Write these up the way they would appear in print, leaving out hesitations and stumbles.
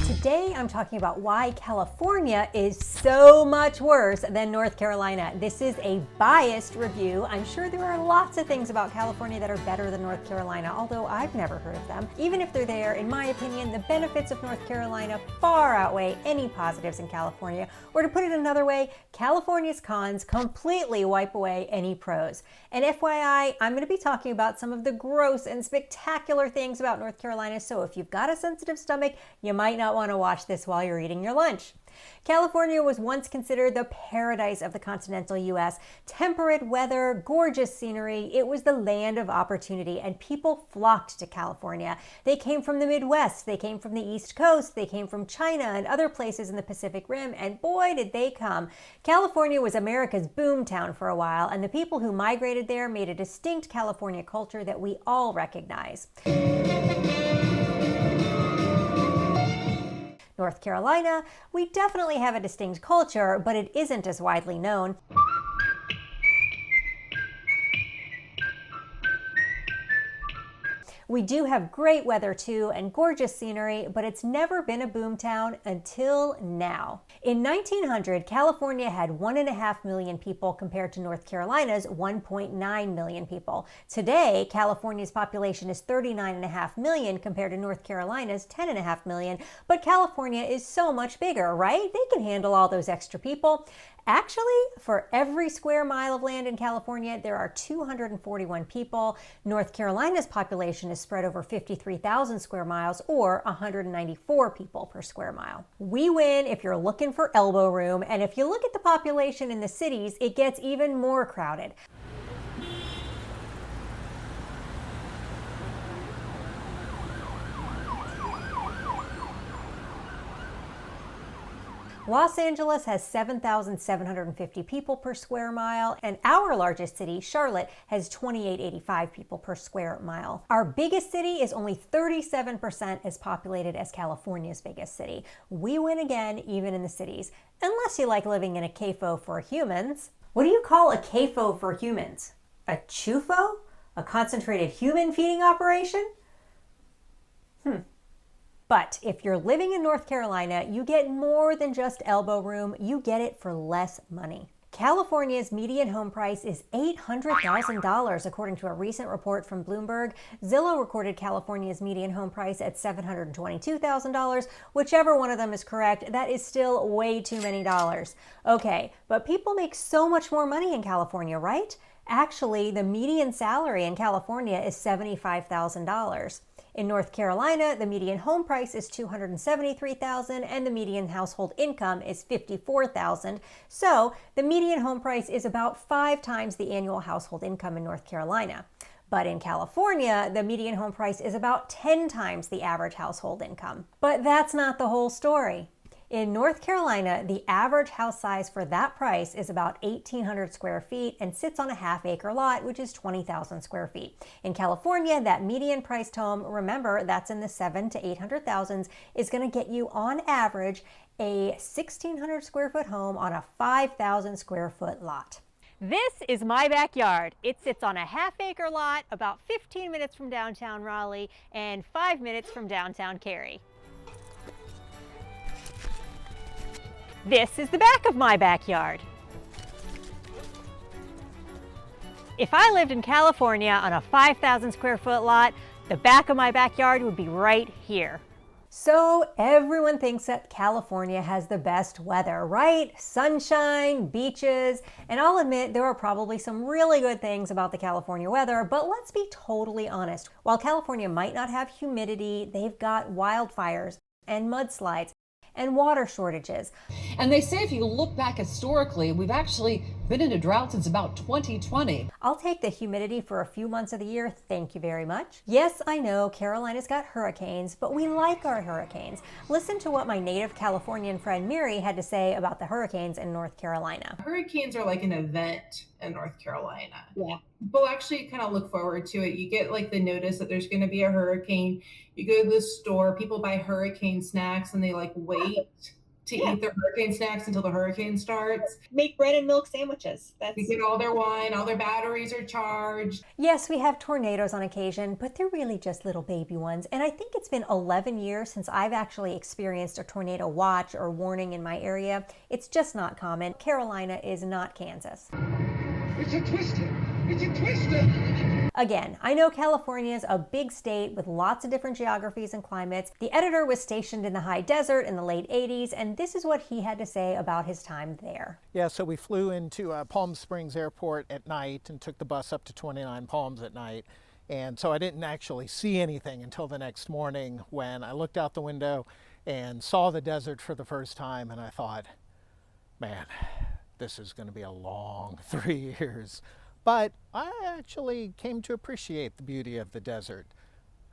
Today, I'm talking about why California is so much worse than North Carolina. This is a biased review. I'm sure there are lots of things about California that are better than North Carolina, although I've never heard of them. Even if they're there, in my opinion, the benefits of North Carolina far outweigh any positives in California. Or to put it another way, California's cons completely wipe away any pros. And FYI, I'm going to be talking about some of the gross and spectacular things about North Carolina, so if you've got a sensitive stomach, you might not want to watch this while you're eating your lunch. California was once considered the paradise of the continental U.S. Temperate weather, gorgeous scenery. It was the land of opportunity, and people flocked to California. They came from the Midwest, they came from the East Coast, they came from China and other places in the Pacific Rim, and boy, did they come. California was America's boom town for a while, and the people who migrated there made a distinct California culture that we all recognize. North Carolina, we definitely have a distinct culture, but it isn't as widely known. We do have great weather too and gorgeous scenery, but it's never been a boomtown until now. In 1900, California had 1.5 million people compared to North Carolina's 1.9 million people. Today, California's population is 39.5 million compared to North Carolina's 10.5 million, but California is so much bigger, right? They can handle all those extra people. Actually, for every square mile of land in California, there are 241 people. North Carolina's population is spread over 53,000 square miles, or 194 people per square mile. We win if you're looking for elbow room, and if you look at the population in the cities, it gets even more crowded. Los Angeles has 7,750 people per square mile, and our largest city, Charlotte, has 2,885 people per square mile. Our biggest city is only 37% as populated as California's biggest city. We win again, even in the cities, unless you like living in a CAFO for humans. What do you call a CAFO for humans? A CHUFO? A concentrated human feeding operation? But if you're living in North Carolina, you get more than just elbow room. You get it for less money. California's median home price is $800,000, according to a recent report from Bloomberg. Zillow recorded California's median home price at $722,000. Whichever one of them is correct, that is still way too many dollars. Okay, but people make so much more money in California, right? Actually, the median salary in California is $75,000. In North Carolina, the median home price is $273,000 and the median household income is $54,000. So the median home price is about 5 times the annual household income in North Carolina. But in California, the median home price is about 10 times the average household income. But that's not the whole story. In North Carolina, the average house size for that price is about 1,800 square feet and sits on a half-acre lot, which is 20,000 square feet. In California, that median priced home, remember that's in the 700,000 to 800,000s, is going to get you on average a 1,600 square foot home on a 5,000 square foot lot. This is my backyard. It sits on a half-acre lot about 15 minutes from downtown Raleigh and 5 minutes from downtown Cary. This is the back of my backyard. If I lived in California on a 5,000 square foot lot, the back of my backyard would be right here. So everyone thinks that California has the best weather, right? Sunshine, beaches, and I'll admit there are probably some really good things about the California weather, but let's be totally honest. While California might not have humidity, they've got wildfires and mudslides and water shortages. And they say if you look back historically, we've actually been in a drought since about 2020. I'll take the humidity for a few months of the year, thank you very much. Yes, I know Carolina's got hurricanes, but we like our hurricanes. Listen to what my native Californian friend Miri had to say about the hurricanes in North Carolina. Hurricanes are like an event in North Carolina. Yeah. People actually kind of look forward to it. You get like the notice that there's going to be a hurricane. You go to the store, people buy hurricane snacks and they like wait to Yeah. eat their hurricane snacks until the hurricane starts. Make bread and milk sandwiches. They get all their wine, all their batteries are charged. Yes, we have tornadoes on occasion, but they're really just little baby ones. And I think it's been 11 years since I've actually experienced a tornado watch or warning in my area. It's just not common. Carolina is not Kansas. It's a twister! It's a twister! Again, I know California is a big state with lots of different geographies and climates. The editor was stationed in the high desert in the late 80s, and this is what he had to say about his time there. Yeah, so we flew into Palm Springs Airport at night and took the bus up to 29 Palms at night. And so I didn't actually see anything until the next morning when I looked out the window and saw the desert for the first time, and I thought, man, this is going to be a long 3 years. But I actually came to appreciate the beauty of the desert.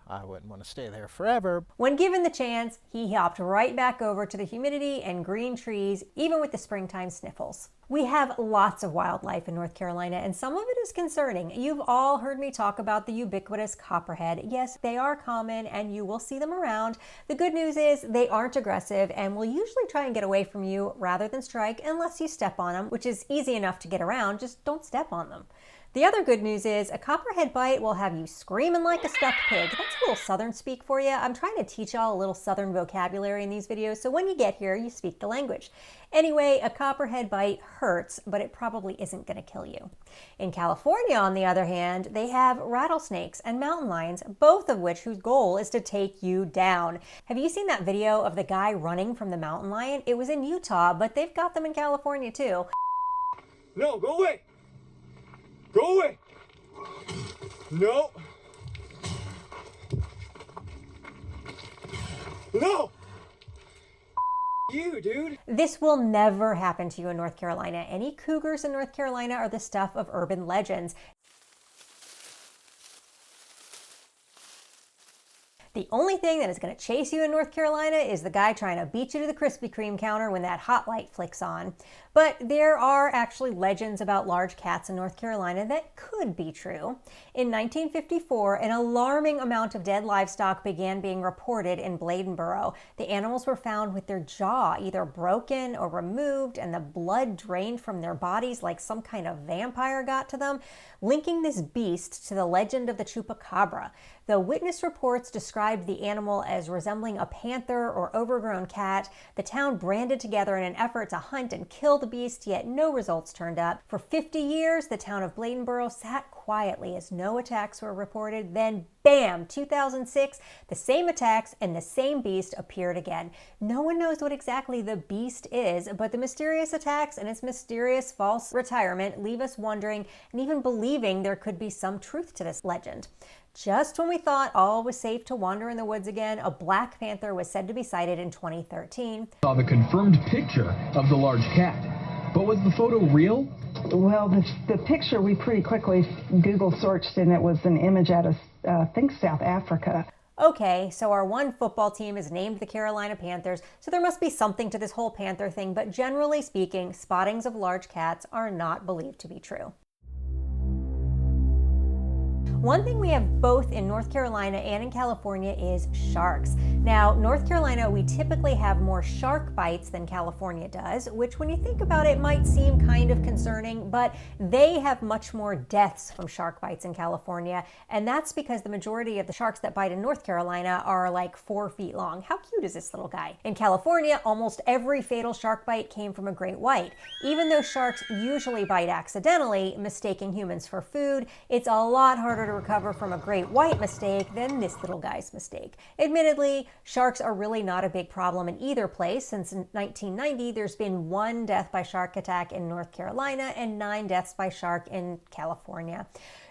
I wouldn't want to stay there forever. When given the chance, he hopped right back over to the humidity and green trees, even with the springtime sniffles. We have lots of wildlife in North Carolina, and some of it is concerning. You've all heard me talk about the ubiquitous copperhead. Yes, they are common, and you will see them around. The good news is they aren't aggressive and will usually try and get away from you rather than strike unless you step on them, which is easy enough to get around. Just don't step on them. The other good news is a copperhead bite will have you screaming like a stuck pig. That's a little Southern speak for you. I'm trying to teach y'all a little Southern vocabulary in these videos, so when you get here, you speak the language. Anyway, a copperhead bite hurts, but it probably isn't going to kill you. In California, on the other hand, they have rattlesnakes and mountain lions, both of which whose goal is to take you down. Have you seen that video of the guy running from the mountain lion? It was in Utah, but they've got them in California too. No, go away! Go away! No! No! You, dude! This will never happen to you in North Carolina. Any cougars in North Carolina are the stuff of urban legends. The only thing that is going to chase you in North Carolina is the guy trying to beat you to the Krispy Kreme counter when that hot light flicks on. But there are actually legends about large cats in North Carolina that could be true. In 1954, an alarming amount of dead livestock began being reported in Bladenboro. The animals were found with their jaw either broken or removed, and the blood drained from their bodies like some kind of vampire got to them, linking this beast to the legend of the chupacabra. The witness reports described the animal as resembling a panther or overgrown cat. The town banded together in an effort to hunt and kill the beast, yet no results turned up. For 50 years, the town of Bladenboro sat quietly as no attacks were reported. Then, bam, 2006, the same attacks and the same beast appeared again. No one knows what exactly the beast is, but the mysterious attacks and its mysterious false retirement leave us wondering and even believing there could be some truth to this legend. Just when we thought all was safe to wander in the woods again, a black panther was said to be sighted in 2013. Saw the confirmed picture of the large cat. But was the photo real? Well, the picture we pretty quickly Google searched, and it was an image out of, I think, South Africa. Okay, so our one football team is named the Carolina Panthers, so there must be something to this whole panther thing, but generally speaking, spottings of large cats are not believed to be true. One thing we have both in North Carolina and in California is sharks. Now, North Carolina, we typically have more shark bites than California does, which when you think about it might seem kind of concerning, but they have much more deaths from shark bites in California, and that's because the majority of the sharks that bite in North Carolina are like 4 feet long. How cute is this little guy? In California, almost every fatal shark bite came from a great white. Even though sharks usually bite accidentally, mistaking humans for food, it's a lot harder to recover from a great white mistake than this little guy's mistake. Admittedly, sharks are really not a big problem in either place. Since 1990, there's been 1 death by shark attack in North Carolina and 9 deaths by shark in California.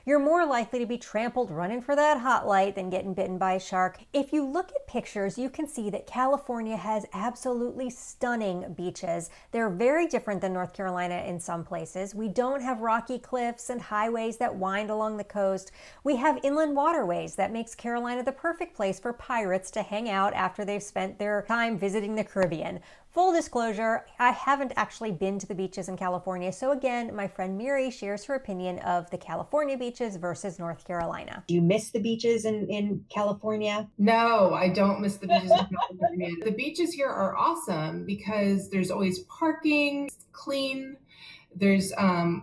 You're more likely to be trampled running for that hot light than getting bitten by a shark. If you look at pictures, you can see that California has absolutely stunning beaches. They're very different than North Carolina in some places. We don't have rocky cliffs and highways that wind along the coast. We have inland waterways that makes Carolina the perfect place for pirates to hang out after they've spent their time visiting the Caribbean. Full disclosure, I haven't actually been to the beaches in California, so again, my friend Miri shares her opinion of the California beaches versus North Carolina. Do you miss the beaches in California? No, I don't miss the beaches in California. The beaches here are awesome because there's always parking, it's clean. There's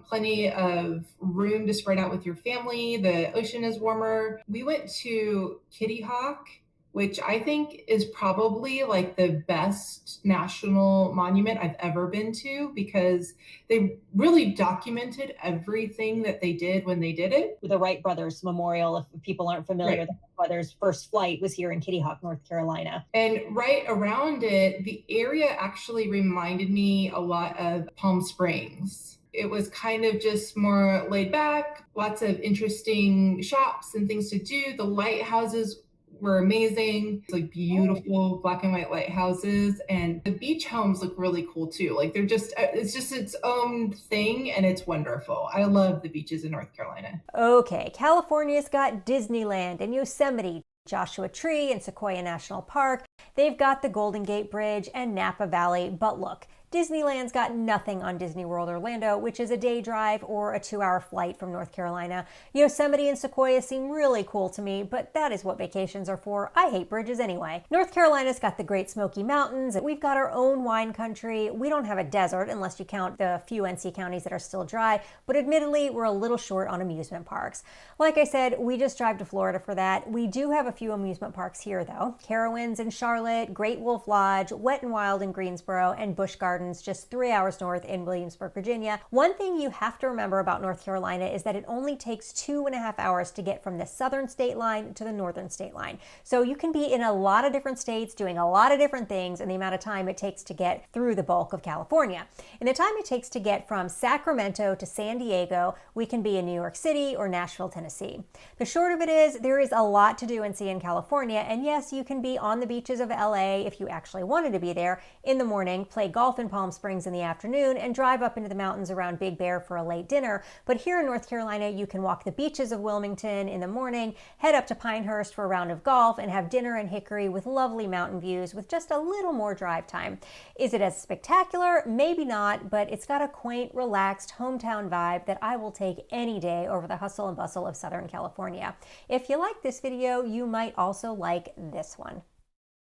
plenty of room to spread out with your family. The ocean is warmer. We went to Kitty Hawk, which I think is probably like the best national monument I've ever been to, because they really documented everything that they did when they did it. The Wright Brothers Memorial, if people aren't familiar, Right. the Wright Brothers' first flight was here in Kitty Hawk, North Carolina. And right around it, the area actually reminded me a lot of Palm Springs. It was kind of just more laid back, lots of interesting shops and things to do. The lighthouses were amazing. It's like beautiful black and white lighthouses, and the beach homes look really cool too. Like it's just its own thing, and it's wonderful. I love the beaches in North Carolina. Okay, California's got Disneyland and Yosemite, Joshua Tree and Sequoia National Park. They've got the Golden Gate Bridge and Napa Valley, but look, Disneyland's got nothing on Disney World Orlando, which is a day drive or a 2-hour flight from North Carolina. Yosemite and Sequoia seem really cool to me, but that is what vacations are for. I hate bridges anyway. North Carolina's got the Great Smoky Mountains. We've got our own wine country. We don't have a desert unless you count the few NC counties that are still dry, but admittedly, we're a little short on amusement parks. Like I said, we just drive to Florida for that. We do have a few amusement parks here though. Carowinds in Charlotte, Great Wolf Lodge, Wet n Wild in Greensboro, and Busch Gardens just 3 hours north in Williamsburg, Virginia. One thing you have to remember about North Carolina is that it only takes 2.5 hours to get from the southern state line to the northern state line. So you can be in a lot of different states doing a lot of different things in the amount of time it takes to get through the bulk of California. In the time it takes to get from Sacramento to San Diego, we can be in New York City or Nashville, Tennessee. The short of it is there is a lot to do and see in California, and yes, you can be on the beaches of LA if you actually wanted to be there in the morning, play golf in Palm Springs in the afternoon, and drive up into the mountains around Big Bear for a late dinner. But here in North Carolina, you can walk the beaches of Wilmington in the morning, head up to Pinehurst for a round of golf, and have dinner in Hickory with lovely mountain views with just a little more drive time. Is it as spectacular? Maybe not, but it's got a quaint, relaxed hometown vibe that I will take any day over the hustle and bustle of Southern California. If you like this video, you might also like this one.